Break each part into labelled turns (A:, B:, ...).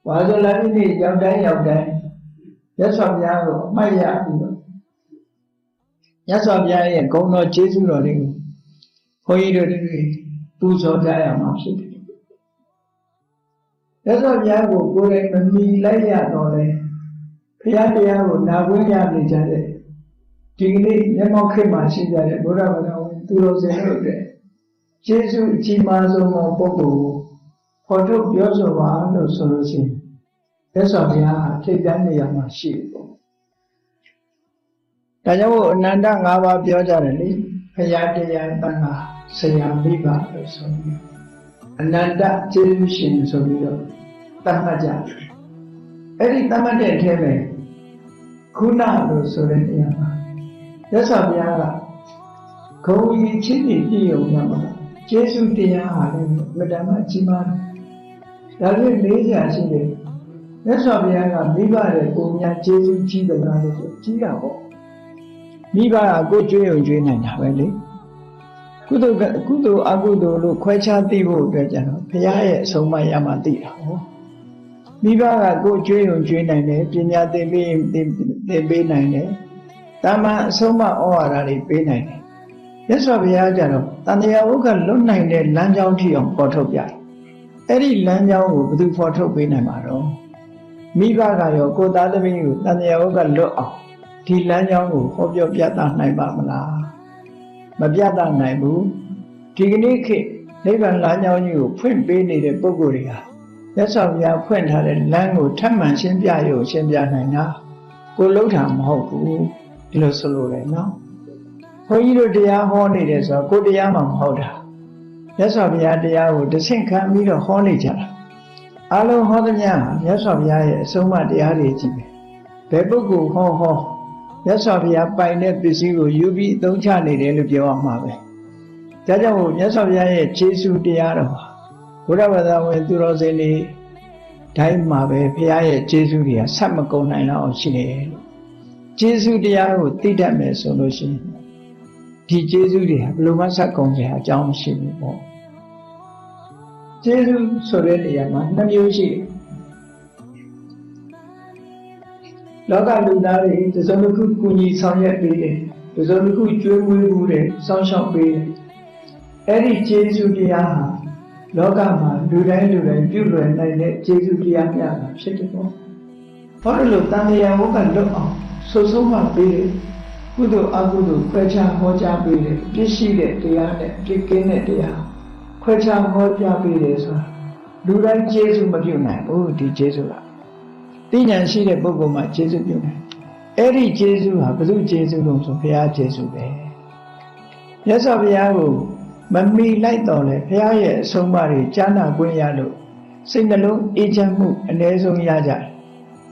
A: ဝါဆိုလာပြီးနေ့ရောက်တိုင်းမြတ်စွာဘုရားကိုအမှတ်ရပြီးတော့မြတ်စွာဘုရားရဲ့ဂုဏ်တော်ကျေးဇူးတော်တွေကိုဘုန်းကြီးတို့တွေပူဇော်ကြရမှာဖြစ်တယ်မြတ်စွာဘုရားကိုကိုယ်တိုင်မမီလိုက်ရတော့လေဘုရားတရားကိုနာခွင့်ရနေကြတဲ့ဒီကနေ့မျက်မှောက်ခေတ်မှာရှိကြတဲ့ဘုရားဘာသာဝင်သူတော်စင်တို့တွေကျေးဇူးအကြီးမားဆုံးသောပုဂ္ဂိုလ်ကိုဖော်ထုတ်ပြောဆိုပါလို့ဆိုလို့ရှိရင်မြတ်စွာဘုရားဟာထိပ်တန်းနေရာမှာရှိတယ်ပေါ့ဒါကြောင့်အနန္တ၅ပါးပြောကြတယ်လေဘုရားတရားတန်ခါဆရာမိဘလို့ဆိုပြီးအနန္တကျေးဇူးရှင်ဆိုပြီးတော့တတ်မှတ်ကြတယ်အဲ့ဒီတတ်မှတ်တဲ့အထဲမှာခုနလို့ဆိုတဲ့နေရာမှာမြတ်စွာဘုရားကဂုဏ်ကြီးချင်းပြည့်ုံရမှာကျေးဇူးတရားဟာလည်းမတ္တမကြီးမားဒါဖြင့်လေးရာရှိတယ်မြတ်စွာဘုရားကမိဘတဲ့ကိုများကျေးဇူးကြီးတယ်လားလို့ဆိုကြီးတာပေါ့မိဘကကိုကြွေးုံကြွေးနိုင်တာပဲလေကုသိုလ်အကုသိုလ်လို့ခွဲခြားသိဖို့အတွက်ကြတော့ဘုရားရဲ့အဆုံးအမရမှသိတာဟုတ်မိဘကကိုကြွေးုံကြွေးနိုင်တယ်ပညာသင်ပေးနိုင်တယ်တာမန်အဆုံးအမဩဝါဒတွေပေးနိုင်တယ်မြတ်စွာဘုရားကြတော့တန်တရားဝုကလွတ်နိုင်တဲ့လမ်းကြောင်းထိအောင်ပေါ်ထုတ်ပြတယ်အဲ့ဒီလမ်းကြောင်းကိုဘယ်သူပေါ်ထုတ်ပေးနိုင်မှာတော့မိဘကရောကိုသားသမီးကိုတန်တရားဝုကလွတ်အောင်ဒီလမ်းကြောင်းကိုဟောပြောပြသနိုင်ပါမလားမပြသနိုင်ဘူးဒီကနေ့ခေတ်နိဗ္ဗာန်လမ်းကြောင်းကြီးကိုဖွင့်ပေးနေတဲ့ပုဂ္ဂိုလ်တွေဟာမြတ်စွာဘုရားဖွင့်ထားတဲ့လမ်းကိုထပ်မံရှင်းပြရုံရှင်းပြနိုင်တာကိုလှုပ်တာမဟုတ်ဘူးဒီလိုဆိုလို့လေနော်ဘုန်းကြီးတို့တရားဟောနေတယ်ဆိုတော့ကိုတရားမှမဟုတ်တာမြတ်စွာဘုရားတရားကိုတဆင့်ခံပြီးတော့ဟောနေကြတာအလုံးဟောသမျှမြတ်စွာဘုရားရဲ့အဆုံးအမတရားတွေကြီးပဲဘယ်ပုဂ္ဂိုလ်ဟောမြတ်စွာဘုရားပိုင်တဲ့ပစ္စည်းကိုယူပြီးအသုံးချနေတယ်လို့ပြောရမှာပဲဒါကြောင့်မြတ်စွာဘုရားရဲ့ကျေးဇူးတရားတော်ဟာဘုရားဘာသာဝင်သူတော်စင်တွေတိုင်းမှာပဲဘုရားရဲ့ကျေးဇူးတွေကဆက်မကုန်နိုင်တော့ရှိတယ်လို့ကျေးဇူးတရားကိုသိတတ်မယ်ဆိုလို့ရှိရင်ဒီကျေးဇူးတွေဟာဘယ်လိုမှဆက်ကုန်ကြအကြောင်းမရှိဘူးပေါ့ကျေးဇူးဆိုတဲ့နေရာမှာနှစ်မျိုးရှိတယ်လောကလူသားတွေတစုံတစ်ခုကူညီဆောင်ရွက်ပေးတယ်တစုံတစ်ခုကျွေးမွေးမှုတွေစောင့်ရှောက်ပေးတယ်အဲ့ဒီကျေးဇူးတရားဟာလောကမှာလူတိုင်းပြုလွယ်နိုင်တဲ့ကျေးဇူးတရားများတာဖြစ်တယ်ပေါ့ဘာလို့တန်တရားဝုကလွတ်အောင်ဆုံးမပေးတယ်ကုသိုလ်အကုသိုလ်ခွဲခြားဟောကြားပေးတယ်ပြည့်ရှိတဲ့တရားနဲ့ပြည့်ကင်းတဲ့တရားခွဲခြားဟောကြားပေးတယ်ဆိုတာလူတိုင်းကျေးဇူးမပြုနိုင်ဘူးဒီကျေးဇူးကသိဉာဏ်ရှိတဲ့ပုဂ္ဂိုလ်မှာကျေးဇူးပြုနိုင်အဲ့ဒီကျေးဇူးဟာဘုသူကျေးဇူးလို့ဆိုဘုရားကျေးဇူးပဲမြတ်စွာဘုရားကိုမမီလိုက်တော့လေဘုရားရဲ့အဆုံးအမတွေကြားနာခွင့်ရလို့စိတ်နှလုံးအေးချမ်းမှုအ ਨੇ ဆုံးရကြတယ်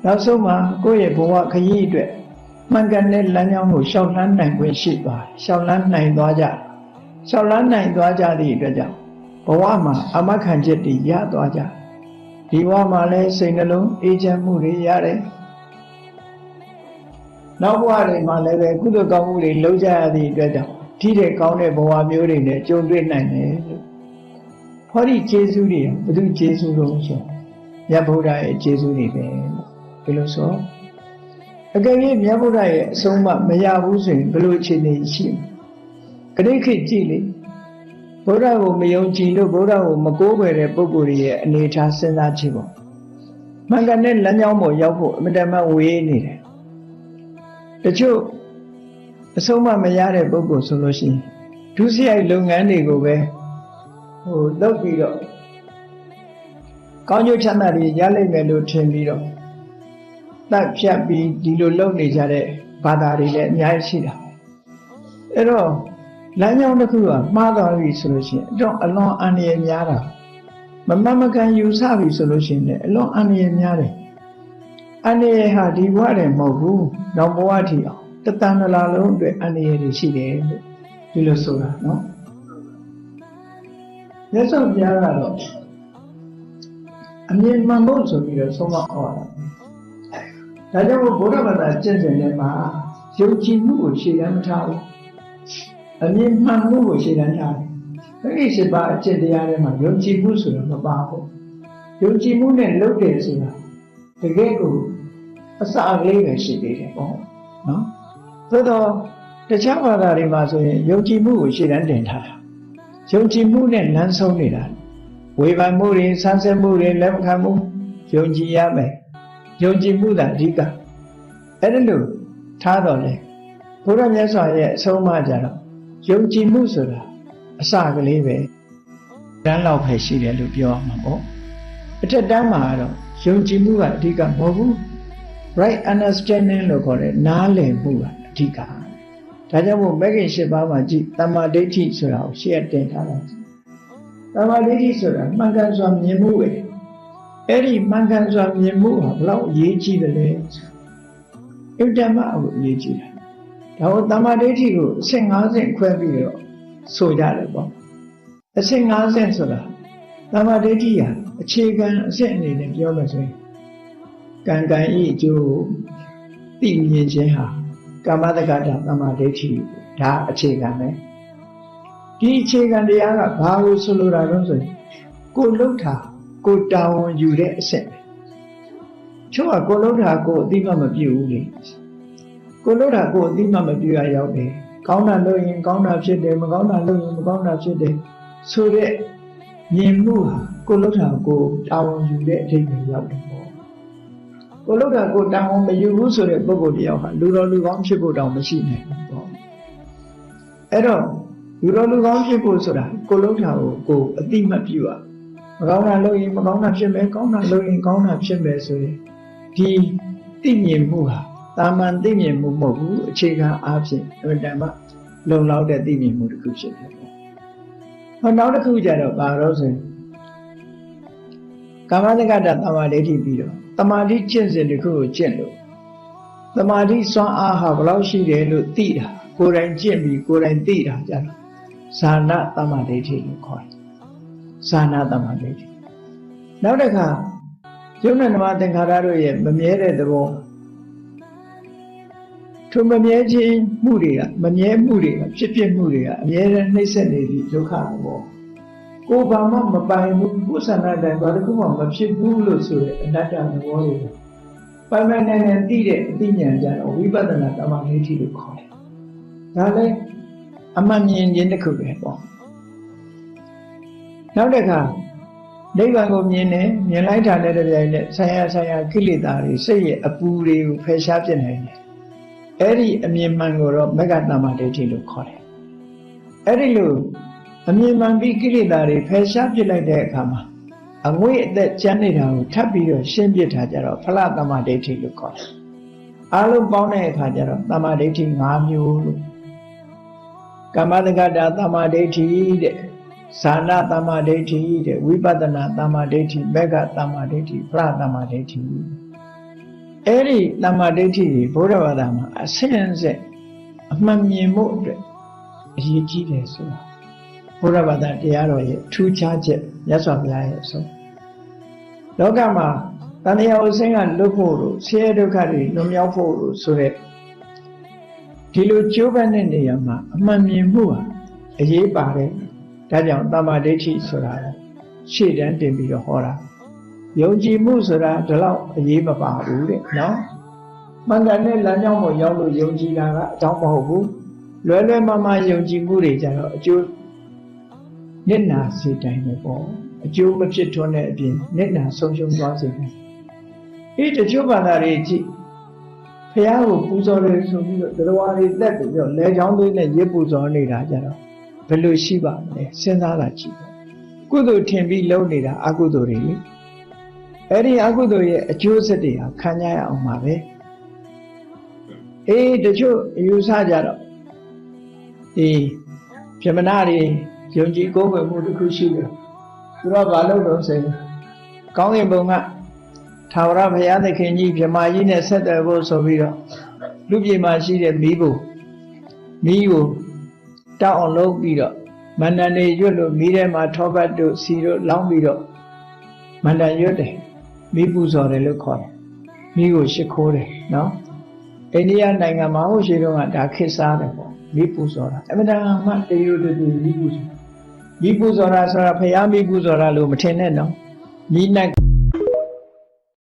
A: နောက်ဆုံးမှာကိုယ့်ရဲ့ဘဝခရီးအတွက်မှန်ကန်တဲ့လမ်းကြောင်းကိုရှောက်လန်းနိုင်ခွင့်ရှိသွားရှောက်လန်းနိုင်သွားကြရှောက်လန်းနိုင်သွားကြသည့်အတွက်ကြောင့်ဘဝမှာအမခံချက်တွေရသွားကြဒီဘဝမှာလည်းစိတ်နှလုံးအေးချမ်းမှုတွေရတယ်နောက်ဘဝတွေမှာလည်းပဲကုသိုလ်ကောင်းမှုတွေလုပ်ကြရသည့်အတွက်ကြောင့်ဒီတဲ့ကောင်းတဲ့ဘဝမျိုးတွေနဲ့ကြုံတွေ့နိုင်တယ်လို့ဟောဒီကျေးဇူးတွေဘုသူကျေးဇူးလို့ဆိုမြတ်ဗုဒ္ဓရဲ့ကျေးဇူးတွေပဲဒီလိုဆိုအကယ်၍မြတ်ဗုဒ္ဓရဲ့အဆုံးအမမရဘူးဆိုရင်ဘယ်လိုအခြေအနေရှိမလဲခရစ်ခေတ်ကြည့်လေဗုဒ္ဓကိုမယုံကြည်လို့ဗုဒ္ဓကိုမကိုးကွယ်တဲ့ပုဂ္ဂိုလ်တွေရဲ့အနေအထားစဉ်းစားကြည့်ပေါ့မှန်ကန်တဲ့လမ်းကြောင်းပေါ်ရောက်ဖို့အမတန်မှဝေးနေတယ်တချို့အဆုံးအမမရတဲ့ပုဂ္ဂိုလ်ဆိုလို့ရှိရင်ဒုစရိုက်လုပ်ငန်းတွေကိုပဲလုပ်ပြီးတော့ကောင်းကျိုးချမ်းသာတွေရလိမ့်မယ်လို့ထင်ပြီးတော့တတ်ဖြတ်ပြီးဒီလိုလုပ်နေကြတဲ့ဘာသာတွေလည်းအများကြီးရှိတာအဲ့တော့လမ်းကြောင်းတစ်ခုကမှားသွားပြီဆိုလို့ရှိရင်အလွန်အန္တရာယ်များတာမမှန်မကန်ယူဆပြီဆိုလို့ရှိရင်လည်းအလွန်အန္တရာယ်များတယ်အန္တရာယ်ဟာဒီဘဝတည်းမဟုတ်ဘူးနောက်ဘဝထိအောင်တသန္တလာလုံးအတွက်အန္တရာယ်တွေရှိတယ်လို့ဒီလိုဆိုတာနော်မြတ်စွာဘုရားကတော့အမြင်မှန်ဖို့ဆိုပြီးတော့ဆုံးမဟောတာဒါကြောင့်ဘုရားဘာသာကျင့်စဉ်ထဲမှာယုံကြည်မှုကိုရှေ့တန်းမထားဘူးအမြင်မှန်မှုကိုရှေ့တန်းထားတယ်အဲ့ဒီ7ပါးအကျင့်တရားထဲမှာယုံကြည်မှုဆိုတာမပါဘူးယုံကြည်မှုနဲ့လုပ်တယ်ဆိုတာ တကယ်ကိုအစာကလေးပဲရှိသေးတယ်ပေါ့နော်သို့တော့တခြားဘာသာတွေမှာဆိုရင်ယုံကြည်မှုကိုရှေ့တန်းတင်ထားတာယုံကြည်မှုနဲ့လမ်းဆုံးနေတာဝေဖန်မှုတွေဆန်းစစ်မှုတွေလက်မခံမှုယုံကြည်ရမယ်ယုံကြည်မှုသာအဓိကအဲ့ဒါလို့ထားတော့လေဘုရားမြတ်စွာရဲ့အဆုံးအမကြတော့ယုံကြည်မှုဆိုတာအစကလေးပဲတန်းလောက်ပဲရှိတယ်လို့ပြောရမှာပေါ့အထက်တန်းမှာတော့ယုံကြည်မှုကအဓိကမဟုတ်ဘူး right understanding လို့ခေါ်တဲ့နားလည်မှုကအဓိကဒါကြောင့်မို့မဂ္ဂင်၈ပါးမှာကြည့်တမ္မာဒိဋ္ဌိဆိုတာကိုရှေ့တင်ထားတာတမ္မာဒိဋ္ဌိဆိုတာမှန်ကန်စွာမြင်မှုပဲအဲ့ဒီမှန်ကန်စွာမြင်မှုဟာဘလောက်အရေးကြီးတယ်လဲအင်တမအကိုအရေးကြီးတယ်ဒါကိုတမ္မာဒိဋ္ဌိကိုအဆင့်၅ဆင့်ခွဲပြီးတော့ဆိုကြတယ်ပေါ့အဆင့်၅ဆင့်ဆိုတာတမ္မာဒိဋ္ဌိဟာအခြေခံအဆင့်အနေနဲ့ပြောမယ်ဆိုရင်ကံကံဤအကျိုးသိမြင်ခြင်းဟာကာမတက္ကတာတမ္မာဒိဋ္ဌိဒါအခြေခံပဲဒီအခြေခံတရားကဘာကိုဆိုလိုတာလဲဆိုရင်ကိုလှုပ်တာကိုတာဝန်ယူတဲ့အဆင့်ပဲချို့ကကိုလှုပ်တာကိုအတိမမပြုဘူးလေကိုလှုပ်တာကိုအတိမမပြုရရောက်တယ်ကောင်းတာလုပ်ရင်ကောင်းတာဖြစ်တယ်မကောင်းတာလုပ်ရင်မကောင်းတာဖြစ်တယ်ဆိုတဲ့မြင်မှုဟာကိုလှုပ်တာကိုတာဝန်ယူတဲ့အထိပ်ကိုရောက်တယ်ပေါ့ကိုလှုပ်တာကိုတာဝန်မယူဘူးဆိုတဲ့ပုဂ္ဂိုလ်တယောက်ဟာလူတော်လူကောင်းဖြစ်ဖို့တောင်မရှိနိုင်ဘူးပေါ့အဲ့တော့လူတော်လူကောင်းဖြစ်ဖို့ဆိုတာကိုလှုပ်တာကိုအတိမပြုရမကောင်းတာလုပ်ရင်မကောင်းတာဖြစ်မယ်ကောင်းတာလုပ်ရင်ကောင်းတာဖြစ်မယ်ဆိုရင်ဒီသိမြင်မှုဟာတာမန်သိမြင်မှုမဟုတ်ဘူးအခြေခံအားဖြင့်အမှန်တမ်းလုံလောက်တဲ့သိမြင်မှုတစ်ခုဖြစ်တယ်ပေါ့ဟောနောက်တစ်ခုကြတော့ဘာလို့ဆိုရင်ကာမတက္ကတာတမ္မာဒိဋ္ဌိပြီးတော့တမာတိကျင့်စဉ်တစ်ခုကိုကျင့်လို့တမာတိစွမ်းအားဟာဘယ်လောက်ရှိတယ်လို့သိတာကိုယ်တိုင်ကျင့်ပြီးကိုယ်တိုင်သိတာကြတော့ဇာနာတမ္မာဒိဋ္ဌိလို့ခေါ်တယ်ဇာနာတမ္မာဒိဋ္ဌိနောက်တစ်ခါယုံနဲ့နမသင်္ခါရတို့ရဲ့မမြဲတဲ့သဘောထိုမမြဲခြင်းမှုတွေကမမြဲမှုတွေကဖြစ်မှုတွေကအမြဲတမ်းနှိမ့်ဆက်နေပြီးဒုက္ခပေါ့ကိုယ်ဘာမှမပိုင်ဘူးကိုယ်ဆန္ဒတိုင်းဘာတစ်ခုမှမဖြစ်ဘူးလို့ဆိုတဲ့အနတ္တသဘောတွေပိုင်ပိုင်နိုင်နိုင်သိတဲ့အသိဉာဏ်ကြတော့ဝိပဿနာတမ္မာဒိဋ္ဌိလို့ခေါ်တယ်ဒါလည်းအမှန်မြင်ခြင်းတစ်ခုပဲပေါ့နောက်တစ်ခါနိဗ္ဗာန်ကိုမြင်တယ်မြင်လိုက်တာနဲ့တပြိုင်နက်ဆရာကိလေသာတွေစိတ်ရဲ့အပူတွေကိုဖယ်ရှားပြနိုင်တယ်အဲ့ဒီအမြင်မှန်ကိုတော့မဂ္ဂတမ္မာဒိဋ္ဌိလို့ခေါ်တယ်အဲ့ဒီလိုအမြင်မှန်ပြီးကိလေသာတွေဖယ်ရှားပြလိုက်တဲ့အခါမှာအငွေ့အသက်ကျမ်းနေတာကိုထပ်ပြီးတော့ရှင်းပြထားကြတော့ဖလတမ္မာဒိဋ္ဌိလို့ခေါ်တယ်အားလုံးပေါင်းတဲ့အခါကျတော့တမ္မာဒိဋ္ဌိ၅မျိုးလို့ကမ္မတက္ကတာတမ္မာဒိဋ္ဌိတဲ့ဇာနာတမ္မာဒိဋ္ဌိတဲ့ဝိပဿနာတမ္မာဒိဋ္ဌိမဂ္ဂတမ္မာဒိဋ္ဌိဖလတမ္မာဒိဋ္ဌိအဲ့ဒီတမ္မာဒိဋ္ဌိတွေဘုရားဘာသာမှာအစဉ်အဆက်အမှန်မြင်မှုအတွက်အရေးကြီးတယ်ဆိုတာဘုရားဘာသာတရားတော်ရဲ့ထူးခြားချက်မြတ်စွာဘုရားရဲ့အဆုံးလောကမှာတဏှာဥစဉ်ကလွတ်ဖို့လို့ဆင်းရဲဒုက္ခတွေလွန်မြောက်ဖို့လို့ဆိုတဲ့ဒီလိုကြိုးပမ်းတဲ့နေရာမှာအမှန်မြင်မှုဟာအရေးပါတယ်ဒါကြောင့်တမ္မာဒိဋ္ဌိဆိုတာရှေ့တန်းတင်ပြီးတော့ဟောတာယုံကြည်မှုဆိုတာဒီလောက်အရေးမပါဘူးတဲ့နော်မှန်ကန်တဲ့လမ်းကြောင်းကိုရောက်လို့ယုံကြည်တာကအကြောင်းမဟုတ်ဘူးလွယ်လွယ်မမယုံကြည်မှုတွေကြတော့အကျိုးနစ်နာစေတိုင်းပဲပေါ့အကျိုးမဖြစ်ထွန်းတဲ့အပြင်နစ်နာဆုံးရှုံးသွားစေတယ်ဒီတချို့ဘာသာတွေကြည့်ဖះကိုပူဇော်တယ်ဆိုပြီးတော့တရားတွေတက်ပြီးတော့လဲချောင်းသွေးနဲ့ရစ်ပူဇော်နေတာကြတော့ဘယ်လိုရှိပါမလဲစဉ်းစားတာကြည့်ပါကုသိုလ်ထင်ပြီးလုပ်နေတာအကုသိုလ်တွေလေအဲ့ဒီအကုသိုလ်ရဲ့အကျိုးဆက်တွေဟာခံရအောင်ပါပဲတချို့အယူဆကြတော့ဒီဗြဟ္မဏတွေယုံကြည်ကိုးကွယ်မှုတစ်ခုရှိတယ်သူတို့ဘာလို့တော့ဆိုရင်ကောင်းကင်ဘုံကထာဝရဘုရားသခင်ကြီးဗြဟ္မာကြီးနဲ့ဆက်သွယ်ဖို့ဆိုပြီးတော့လူပြေမှာရှိတဲ့မီးကိုတောက်အောင်လုပ်ပြီးတော့မန္တန်တွေရွတ်လို့မီးထဲမှာထောပတ်တို့စီတို့လောင်းပြီးတော့မန္တန်ရွတ်တယ်မီးပူဇော်တယ်လို့ခေါ်တယ်မီးကိုရှိခိုးတယ်နော်အိန္ဒိယနိုင်ငံမှာဟိုရှိတော့ကဒါခေတ်စားတယ်ပေါ့မီးပူဇော်တာအမှန်တမ်းမှတရိုးတူမီးပူဇော်တာဆိုတာဘုရားမီးပူဇော်တာလို့မထင်နဲ့နော်မီးနဲ့